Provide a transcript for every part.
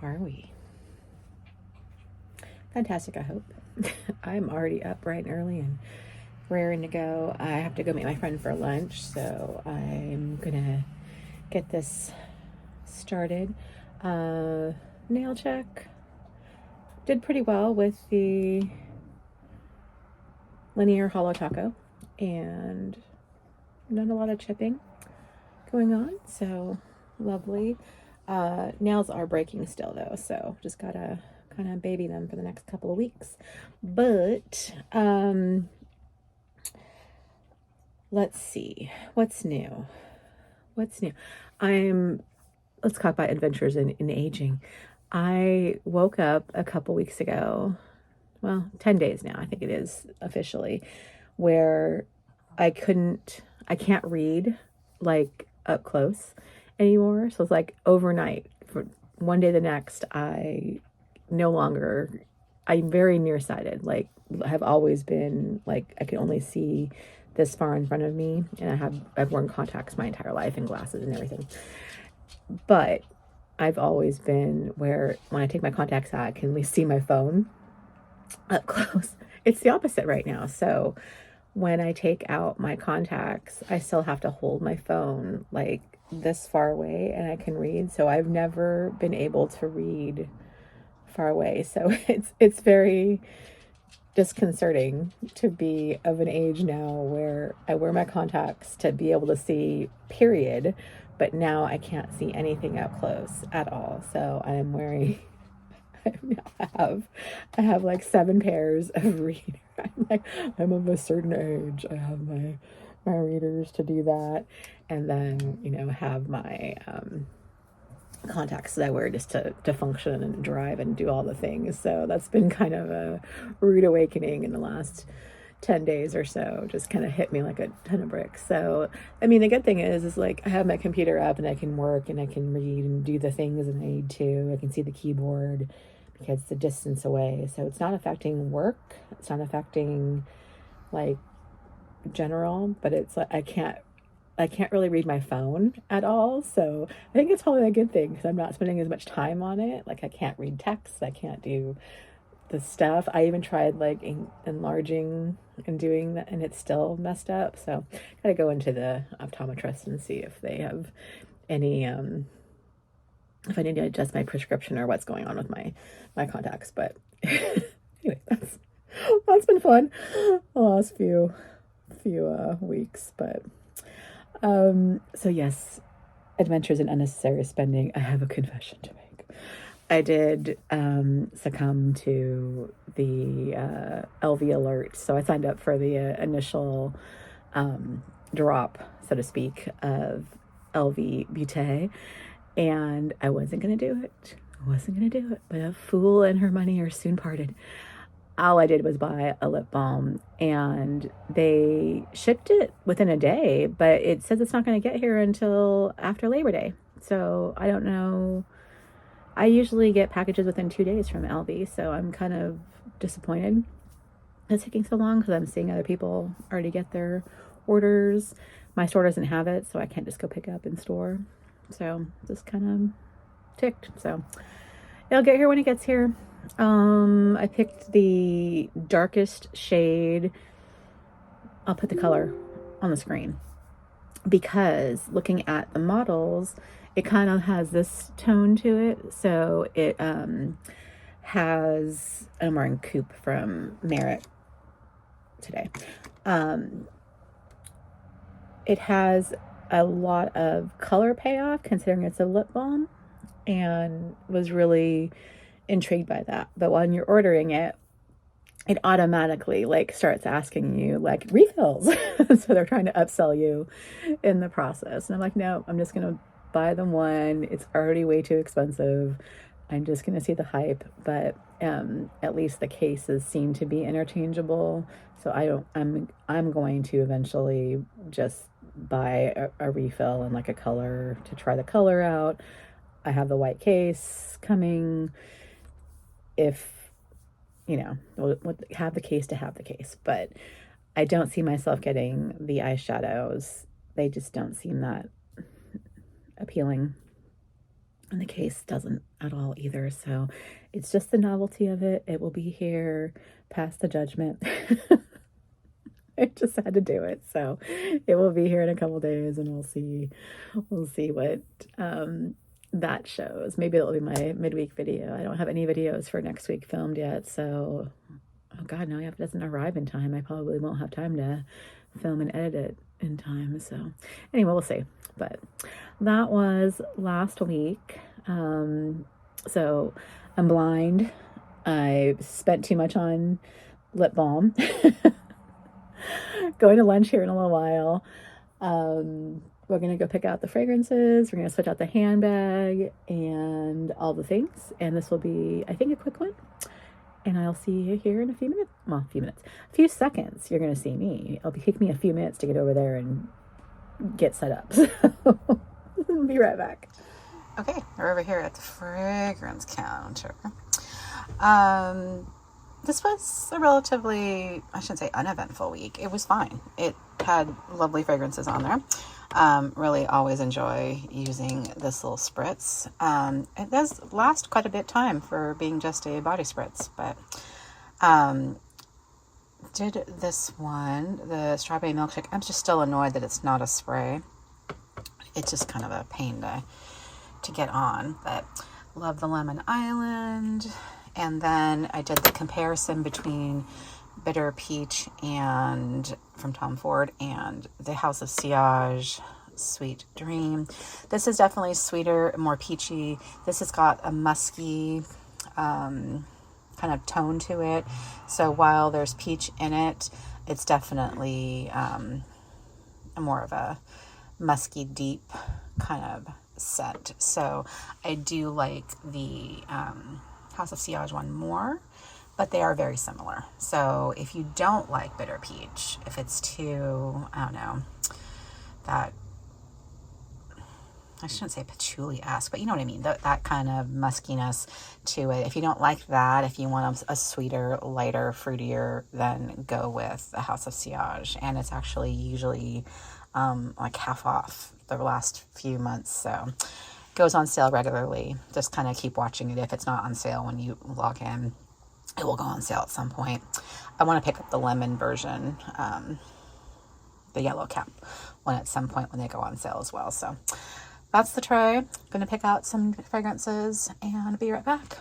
are we? Fantastic, I hope. I'm already up bright and early and raring to go. I have to go meet my friend for lunch, so I'm gonna get this started. Nail check. Did pretty well with the Linear Holo Taco, and not a lot of chipping going on, so lovely. Nails are breaking still though, so just gotta kind of baby them for the next couple of weeks. But let's see, what's new. Let's talk about adventures in aging. I woke up a couple weeks ago, well, 10 days now, I think it is officially, where I can't read like up close anymore. So it's like overnight, for one day to the next, I'm very nearsighted. Like, have always been, like, I can only see this far in front of me, and I've worn contacts my entire life and glasses and everything. But I've always been where when I take my contacts out, I can at least see my phone up close. It's the opposite right now. So when I take out my contacts, I still have to hold my phone like this far away and I can read. So I've never been able to read far away. So it's very disconcerting to be of an age now where I wear my contacts to be able to see, period. But now I can't see anything up close at all. So I'm wearing I have like 7 pairs of readers. I'm of a certain age. I have my readers to do that, and then have my contacts that I wear just to function and drive and do all the things. So that's been kind of a rude awakening in the last 10 days or so. Just kind of hit me like a ton of bricks. So I mean, the good thing is like I have my computer up and I can work and I can read and do the things that I need to. I can see the keyboard because it's a distance away. So it's not affecting work. It's not affecting like general, but it's like I can't really read my phone at all. So I think it's probably a good thing because I'm not spending as much time on it. Like I can't read text. I can't do the stuff. I even tried like enlarging and doing that, and it's still messed up. So I gotta go into the optometrist and see if they have any if I need to adjust my prescription or what's going on with my contacts. But anyway, that's been fun the last few weeks. But so yes, adventures in unnecessary spending. I have a confession to make. I did succumb to the LV alert. So I signed up for the initial drop, so to speak, of LV Butte, and I wasn't going to do it. But a fool and her money are soon parted. All I did was buy a lip balm, and they shipped it within a day, but it says it's not going to get here until after Labor Day. So I don't know. I usually get packages within 2 days from LV, so I'm kind of disappointed it's taking so long because I'm seeing other people already get their orders. My store doesn't have it, so I can't just go pick it up in store. So just kind of ticked. So it'll get here when it gets here. I picked the darkest shade. I'll put the color on the screen because looking at the models, it kind of has this tone to it. So it has, I'm wearing Coupe from Merit today. It has a lot of color payoff considering it's a lip balm, and was really intrigued by that. But when you're ordering it, it automatically like starts asking you like refills. So they're trying to upsell you in the process. And I'm like, no, I'm just going to buy them one. It's already way too expensive. I'm just going to see the hype. But at least the cases seem to be interchangeable. So I'm going to eventually just buy a refill and like a color to try the color out. I have the white case coming. If we'll have the case to have the case, but I don't see myself getting the eyeshadows. They just don't seem that appealing. And the case doesn't at all either. So it's just the novelty of it. It will be here past the judgment. I just had to do it. So it will be here in a couple days, and we'll see what that shows. Maybe it'll be my midweek video. I don't have any videos for next week filmed yet. So, oh God, no, if it doesn't arrive in time, I probably won't have time to film and edit it in time. So anyway, we'll see. But that was last week. So I'm blind. I spent too much on lip balm. Going to lunch here in a little while. We're going to go pick out the fragrances. We're going to switch out the handbag and all the things. And this will be, I think, a quick one. And I'll see you here in a few minutes. Well, a few seconds. You're going to see me. It'll take me a few minutes to get over there and get set up. So I'll be right back. Okay, we're over here at the fragrance counter. This was a relatively, I shouldn't say uneventful week. It was fine. It had lovely fragrances on there. Really always enjoy using this little spritz. It does last quite a bit of time for being just a body spritz, but did this one, the strawberry milkshake. I'm just still annoyed that it's not a spray. It's just kind of a pain to get on, but love the Lemon Island. And then I did the comparison between Bitter Peach and from Tom Ford and the House of Sillage Sweet Dream. This is definitely sweeter, more peachy. This has got a musky kind of tone to it. So while there's peach in it, it's definitely more of a musky, deep kind of scent. So I do like the House of Sillage one more, but they are very similar. So if you don't like Bitter Peach, if it's too, I don't know, that, I shouldn't say patchouli-esque, but you know what I mean, that kind of muskiness to it. If you don't like that, if you want a sweeter, lighter, fruitier, then go with the House of Sillage. And it's actually usually like half off the last few months, so goes on sale regularly. Just kind of keep watching it. If it's not on sale when you log in, it will go on sale at some point. I want to pick up the lemon version, the yellow cap one at some point when they go on sale as well. So that's the tray. I'm going to pick out some fragrances and be right back.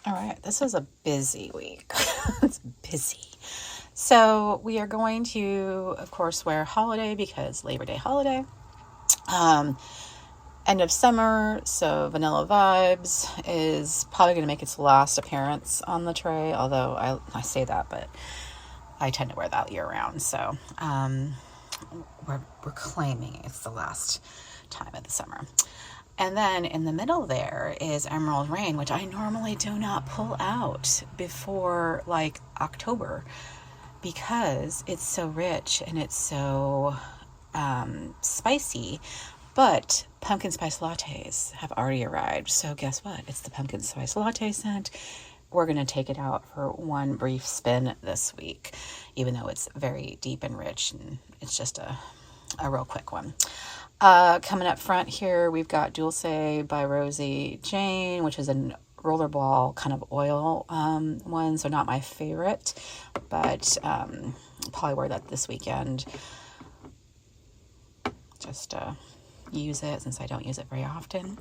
All right, this is a busy week. It's busy. So we are going to, of course, wear holiday because Labor Day holiday. End of summer, so Vanilla Vibes is probably going to make its last appearance on the tray, although I say that, but I tend to wear that year round, so we're claiming it's the last time of the summer. And then in the middle there is Emerald Rain, which I normally do not pull out before like October because it's so rich and it's so spicy. But pumpkin spice lattes have already arrived. So guess what? It's the pumpkin spice latte scent. We're going to take it out for one brief spin this week, even though it's very deep and rich. And it's just a real quick one. Coming up front here, we've got Dulce by Rosie Jane, which is a rollerball kind of oil one. So not my favorite, but probably wear that this weekend. Just use it since I don't use it very often.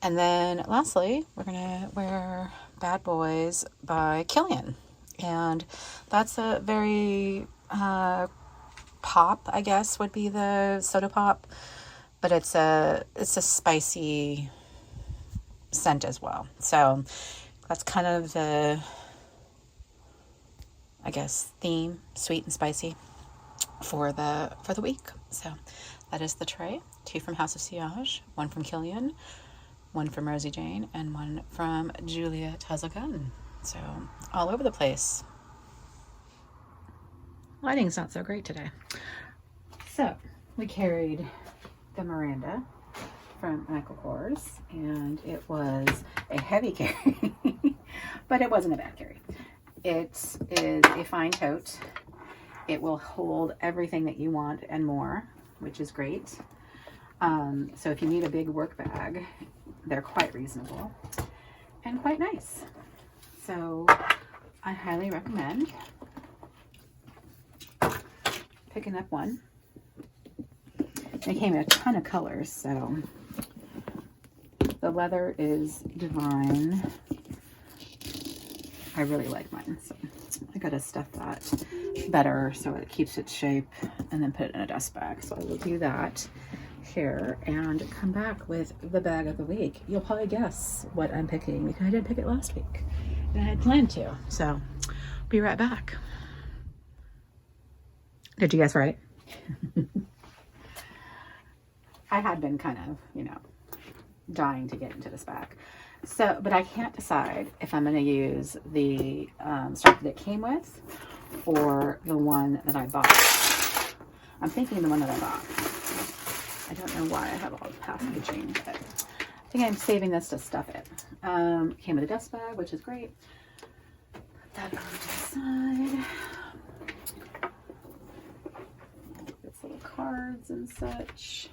And then lastly, we're gonna wear Bad Boys by Killian, and that's a very pop, I guess, would be the soda pop, but it's a spicy scent as well. So that's kind of the, I guess, theme, sweet and spicy for the week. So that is the tray. 2 from House of Sillage, 1 from Killian, 1 from Rosie Jane, and 1 from Juliet Has a Gun. So all over the place. Lighting's not so great today. So we carried the Miranda from Michael Kors, and it was a heavy carry, but it wasn't a bad carry. It is a fine tote. It will hold everything that you want and more, which is great. So if you need a big work bag, they're quite reasonable and quite nice. So I highly recommend picking up one. They came in a ton of colors, so the leather is divine. I really like mine, so I gotta stuff that better so it keeps its shape and then put it in a dust bag. So I will do that here and come back with the bag of the week. You'll probably guess what I'm picking because I didn't pick it last week and I had planned to. So be right back. Did you guess right? I had been kind of, you know, dying to get into this bag. So, but I can't decide if I'm going to use the strap that it came with or the one that I bought. I'm thinking the one that I bought. I don't know why I have all the packaging, but I think I'm saving this to stuff it. Came with a dust bag, which is great. Put that on the side. It's little cards and such.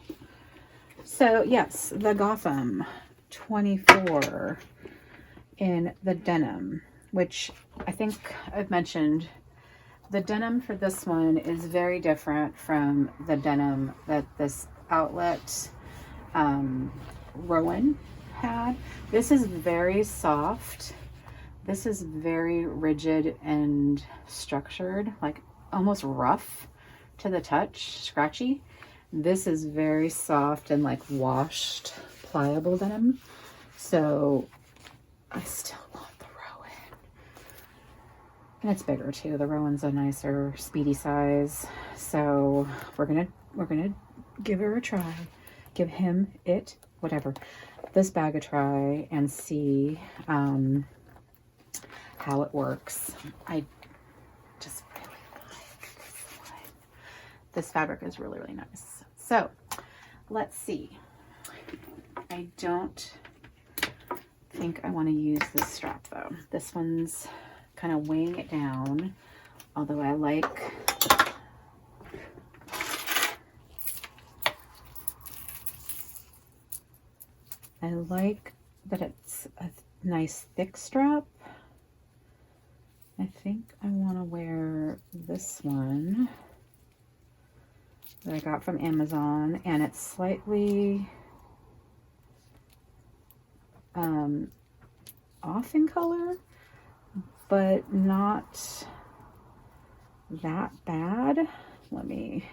So yes, the Gotham 24 in the denim, which I think I've mentioned. The denim for this one is very different from the denim that this outlet Rowan had. This is very soft. This is very rigid and structured, like almost rough to the touch, scratchy. This is very soft and like washed, pliable denim. So I still want the Rowan. And it's bigger too. The Rowan's a nicer, speedy size. So we're gonna give her a try. Give him, it, whatever, this bag a try and see how it works. I just really like this one. This fabric is really, really nice. So let's see. I don't think I want to use this strap though. This one's kind of weighing it down, although I like that it's a nice thick strap. I think I want to wear this one that I got from Amazon, and it's slightly off in color, but not that bad. Let me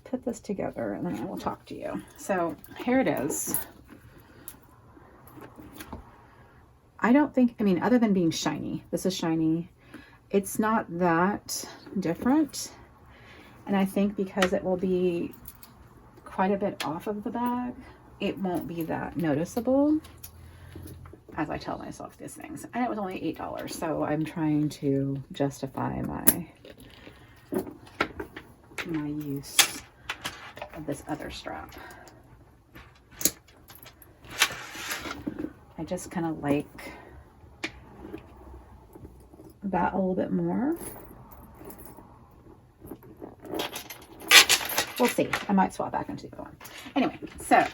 put this together and then I will talk to you. So here it is. I don't think, I mean, other than being shiny, this is shiny, it's not that different. And I think because it will be quite a bit off of the bag, it won't be that noticeable as I tell myself these things. And it was only $8, so I'm trying to justify my use of this other strap. I just kind of like that a little bit more. We'll see. I might swap back into the other one. Anyway, so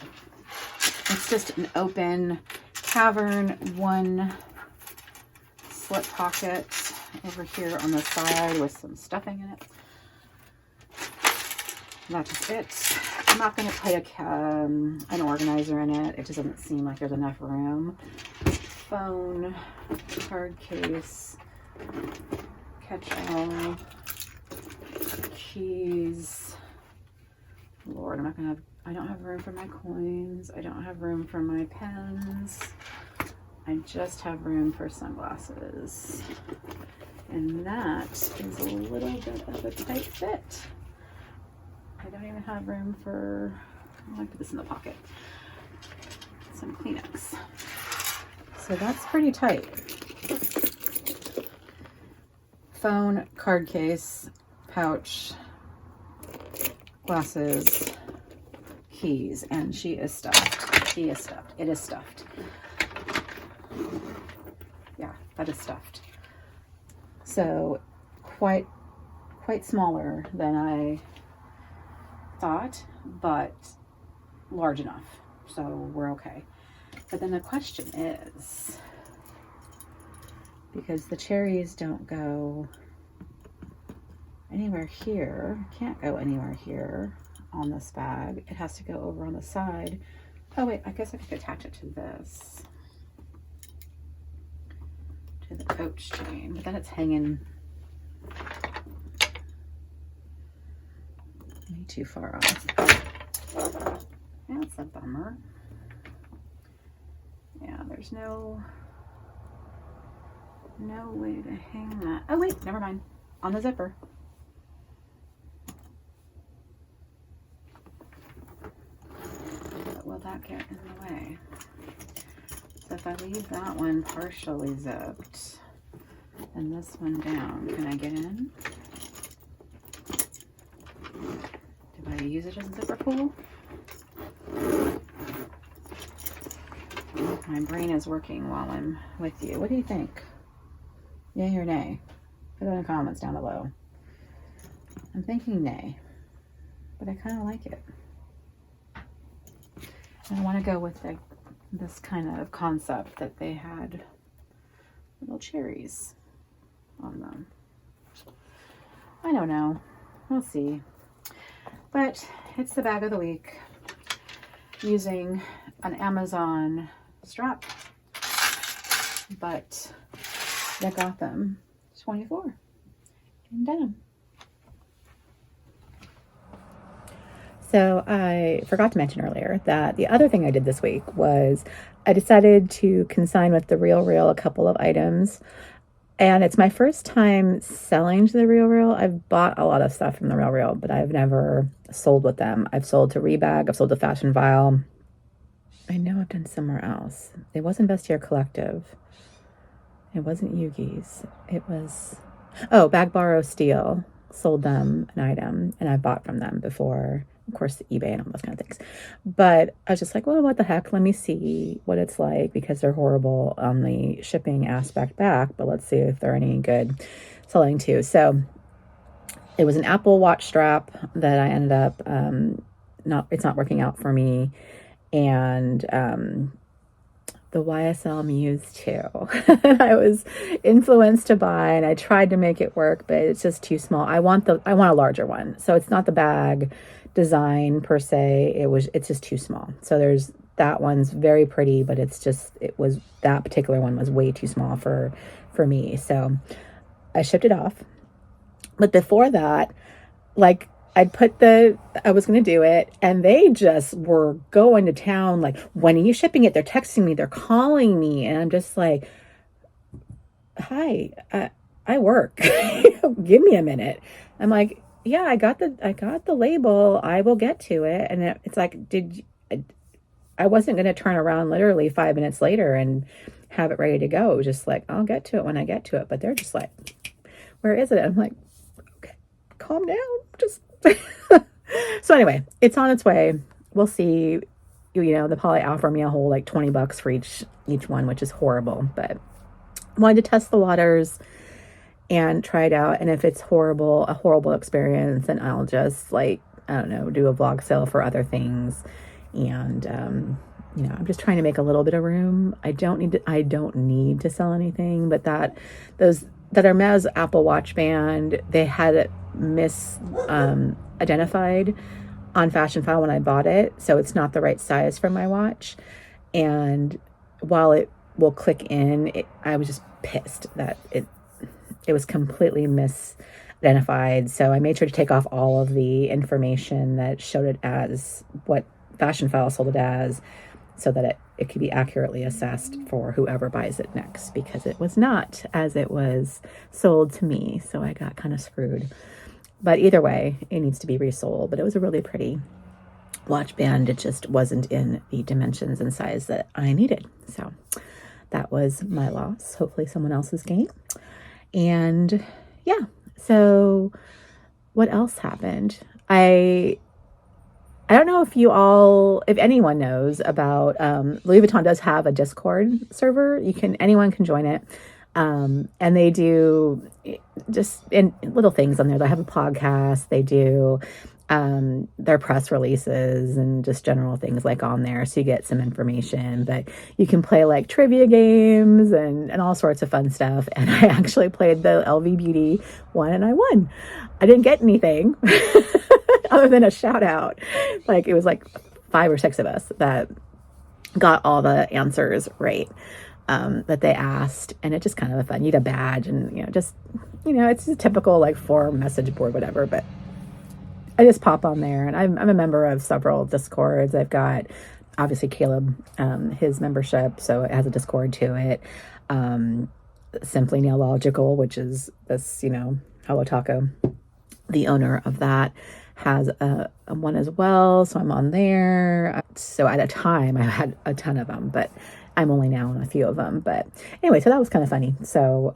it's just an open cavern, one slip pocket over here on the side with some stuffing in it. That's it. I'm not going to put an organizer in it. It just doesn't seem like there's enough room. Phone, card case, catch-all, keys. Lord, I don't have room for my coins. I don't have room for my pens. I just have room for sunglasses. And that is a little bit of a tight fit. I don't even have room for, I put this in the pocket, some Kleenex. So that's pretty tight. Phone, card case, pouch, glasses, keys, and she is stuffed. She is stuffed. It is stuffed. Yeah, that is stuffed. So quite smaller than I thought, but large enough, so we're okay. But then the question is, because the cherries don't go anywhere here, can't go anywhere here on this bag. It has to go over on the side. Oh wait, I guess I could attach it to this, to the coach chain, but then it's hanging way too far off. That's a bummer. Yeah, there's no way to hang that. Oh wait, never mind. On the zipper. But will that get in the way? So if I leave that one partially zipped and this one down, can I get in? Do I use it as a zipper pull? My brain is working while I'm with you. What do you think? Yay or nay? Put it in the comments down below. I'm thinking nay, but I kind of like it. I want to go with this kind of concept that they had little cherries on them. I don't know. We'll see. But it's the bag of the week using an Amazon strap, but the Gotham 24 in denim. So I forgot to mention earlier that the other thing I did this week was I decided to consign with the RealReal a couple of items. And it's my first time selling to the RealReal. I've bought a lot of stuff from the RealReal, but I've never sold with them. I've sold to Rebag, I've sold to Fashion File. I know I've done somewhere else. It wasn't Vestiaire Collective. It wasn't Yugi's. It was, oh, Bag Borrow Steel. Sold them an item, and I bought from them before, of course, eBay and all those kind of things. But I was just like, well, what the heck? Let me see what it's like, because they're horrible on the shipping aspect back, but let's see if they're any good selling too. So it was an Apple Watch strap that I ended up, it's not working out for me. And the YSL Muse too. I was influenced to buy, and I tried to make it work, but it's just too small. I want a larger one. So it's not the bag design per se. It's just too small. So there's that one's very pretty, but that particular one was way too small for me. So I shipped it off. But before that, like, I was going to do it, and they just were going to town. Like, when are you shipping it? They're texting me, they're calling me. And I'm just like, hi, I work. Give me a minute. I'm like, yeah, I got the label. I will get to it. And it's like, I wasn't going to turn around literally 5 minutes later and have it ready to go. It was just like, I'll get to it when I get to it. But they're just like, where is it? I'm like, okay, calm down. Just so anyway, it's on its way. We'll see. They'll probably offer me a whole like $20 for each one, which is horrible, but wanted to test the waters and try it out. And if it's a horrible experience, then I'll just, like, I don't know, do a vlog sale for other things. And I'm just trying to make a little bit of room. I don't need to sell anything, but that Hermes Apple Watch band, they had it identified on Fashion File when I bought it, so it's not the right size for my watch. And while it will click in, I was just pissed that it was completely misidentified. So I made sure to take off all of the information that showed it as what Fashion File sold it as, so that it could be accurately assessed for whoever buys it next, because it was not as it was sold to me. So I got kind of screwed. But either way, it needs to be resold. But it was a really pretty watch band. It just wasn't in the dimensions and size that I needed. So that was my loss. Hopefully someone else's gain. And yeah, so what else happened? I don't know if anyone knows about, Louis Vuitton does have a Discord server. Anyone can join it. And they do just in little things on there. They have a podcast. They do their press releases and just general things like on there, so you get some information. But you can play like trivia games and all sorts of fun stuff. And I actually played the LV Beauty one and I won. I didn't get anything other than a shout out. Like, it was like 5 or 6 of us that got all the answers right that they asked, and it's just kind of fun. You get a badge, and it's a typical like forum message board, whatever. But I just pop on there, and I'm a member of several Discords. I've got, obviously, Caleb, his membership, so it has a Discord to it. Simply Neological, which is this, Holo Taco, the owner of that, has a one as well, so I'm on there. So at a time, I had a ton of them, but I'm only now on a few of them. But anyway, so that was kind of funny. So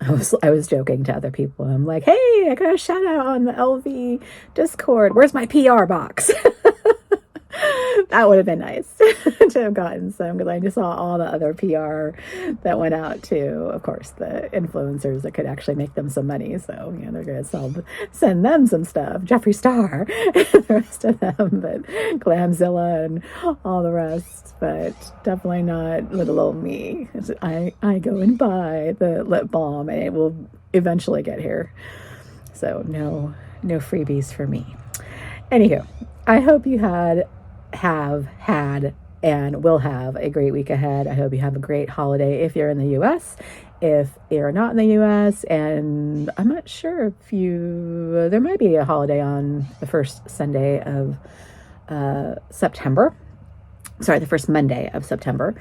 I was joking to other people. I'm like, hey, I got a shout out on the LV Discord. Where's my PR box? That would have been nice to have gotten some, because I just saw all the other PR that went out to, of course, the influencers that could actually make them some money. So, they're going to send them some stuff. Jeffree Star, the rest of them, but Glamzilla and all the rest. But definitely not little old me. I go and buy the lip balm, and it will eventually get here. So no freebies for me. Anywho, I hope you have had and will have a great week ahead. I hope you have a great holiday if you're in the US. If you're not in the US, and I'm not sure if there might be a holiday on the first Sunday of September. Sorry, the first Monday of September.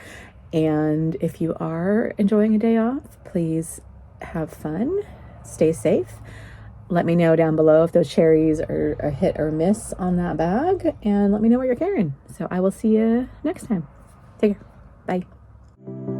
And if you are enjoying a day off, please have fun, stay safe. Let me know down below if those cherries are a hit or miss on that bag, and let me know what you're carrying. So I will see you next time. Take care. Bye.